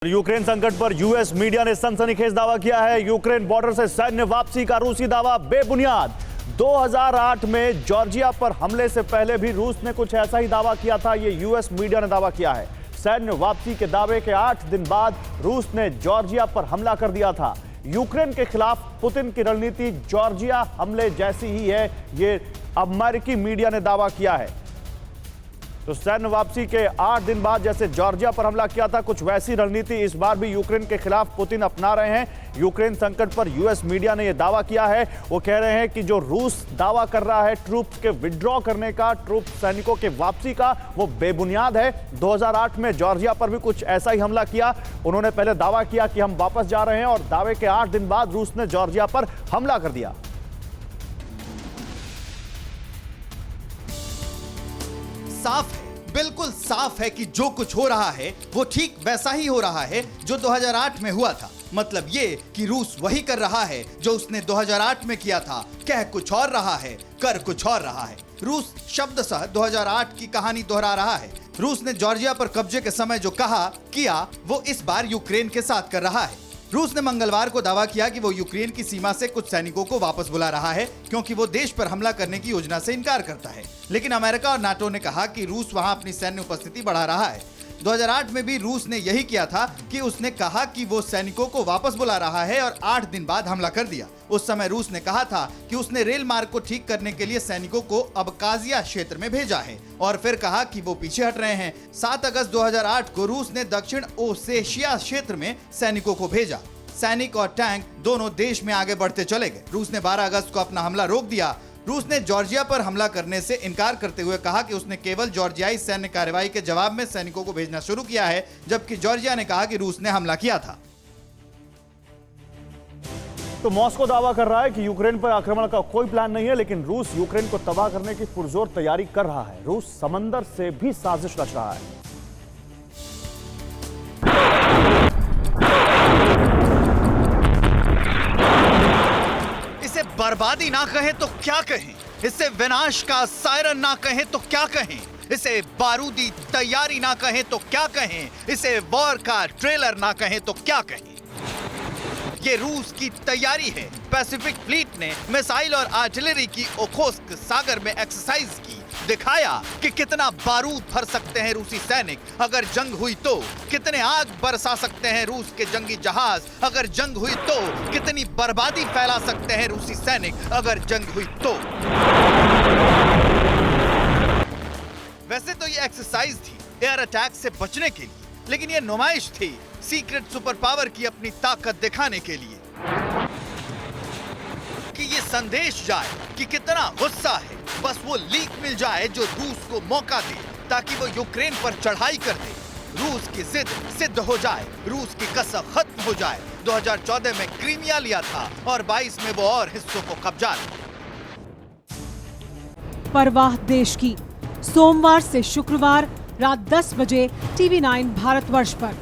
Ukraine संकट पर US media ने सनसनीखेज दावा किया है। यूक्रेन बॉर्डर से सैन्य वापसी का रूसी दावा बेबुनियाद। 2008 में जॉर्जिया पर हमले से पहले भी रूस ने कुछ ऐसा ही दावा किया था। ये यूएस मीडिया ने दावा किया है। सैन्य वापसी के दावे के 8 दिन बाद रूस ने जॉर्जिया पर हमला कर दिया था। यूक्रेन के खिलाफ पुतिन की रणनीति जॉर्जिया हमले जैसी ही है, ये अमेरिकी मीडिया ने दावा किया है। तो सैन्य वापसी के 8 दिन बाद जैसे जॉर्जिया पर हमला किया था, कुछ वैसी रणनीति इस बार भी यूक्रेन के खिलाफ पुतिन अपना रहे हैं। यूक्रेन संकट पर यूएस मीडिया ने यह दावा किया है। वो कह रहे हैं कि जो रूस दावा कर रहा है ट्रूप्स के विड्रॉ करने का, ट्रूप सैनिकों के वापसी का, वो बेबुनियाद है। 2008 में जॉर्जिया पर भी कुछ ऐसा ही हमला किया। उन्होंने पहले दावा किया कि हम वापस जा रहे हैं और दावे के 8 दिन बाद रूस ने जॉर्जिया पर हमला कर दिया। साफ है, बिल्कुल साफ है कि जो कुछ हो रहा है वो ठीक वैसा ही हो रहा है जो 2008 में हुआ था। मतलब ये कि रूस वही कर रहा है जो उसने 2008 में किया था। कह कुछ और रहा है, कर कुछ और रहा है। रूस शब्दशः 2008 की कहानी दोहरा रहा है। रूस ने जॉर्जिया पर कब्जे के समय जो कहा किया, वो इस बार यूक्रेन के साथ कर रहा है। रूस ने मंगलवार को दावा किया कि वो यूक्रेन की सीमा से कुछ सैनिकों को वापस बुला रहा है क्योंकि वो देश पर हमला करने की योजना से इनकार करता है। लेकिन अमेरिका और नाटो ने कहा कि रूस वहां अपनी सैन्य उपस्थिति बढ़ा रहा है। 2008 में भी रूस ने यही किया था कि उसने कहा कि वो सैनिकों को वापस बुला रहा है और 8 दिन बाद हमला कर दिया। उस समय रूस ने कहा था कि उसने रेल मार्ग को ठीक करने के लिए सैनिकों को अबकाजिया क्षेत्र में भेजा है और फिर कहा कि वो पीछे हट रहे हैं। 7 अगस्त 2008 को रूस ने दक्षिण ओसेशिया क्षेत्र में सैनिकों को भेजा। सैनिक और टैंक दोनों देश में आगे बढ़ते चले गए। रूस ने 12 अगस्त को अपना हमला रोक दिया। रूस ने जॉर्जिया पर हमला करने से इनकार करते हुए कहा कि उसने केवल जॉर्जियाई सैन्य कार्रवाई के जवाब में सैनिकों को भेजना शुरू किया है, जबकि जॉर्जिया ने कहा कि रूस ने हमला किया था। तो मॉस्को दावा कर रहा है कि यूक्रेन पर आक्रमण का कोई प्लान नहीं है, लेकिन रूस यूक्रेन को तबाह करने की पुरजोर तैयारी कर रहा है। रूस समंदर से भी साजिश रच रहा है। इसे बर्बादी ना कहें तो क्या कहें, इसे विनाश का सायरन ना कहें तो क्या कहें, इसे बारूदी तैयारी ना कहें तो क्या कहें, इसे वॉर का ट्रेलर ना कहें तो क्या कहें। ये रूस की तैयारी है। पैसिफिक फ्लीट ने मिसाइल और आर्टिलरी की ओखोत्स्क सागर में एक्सरसाइज की, दिखाया कि कितना बारूद भर सकते हैं रूसी सैनिक अगर जंग हुई तो, कितने आग बरसा सकते हैं रूस के जंगी जहाज अगर जंग हुई तो, कितनी बर्बादी फैला सकते हैं रूसी सैनिक अगर जंग हुई तो। वैसे तो ये एक्सरसाइज थी एयर अटैक से बचने के लिए, लेकिन ये नुमाइश थी सीक्रेट सुपर पावर की अपनी ताकत दिखाने के लिए, कि ये संदेश जाए कि कितना गुस्सा है। बस वो लीक मिल जाए जो रूस को मौका दे ताकि वो यूक्रेन पर चढ़ाई कर दे। रूस की जिद सिद्ध हो जाए, रूस की कसम खत्म हो जाए। 2014 में क्रीमिया लिया था और 22 में वो और हिस्सों को कब्जा लिया। परवाह देश की, सोमवार से शुक्रवार रात 10 बजे TV9 भारतवर्ष पर।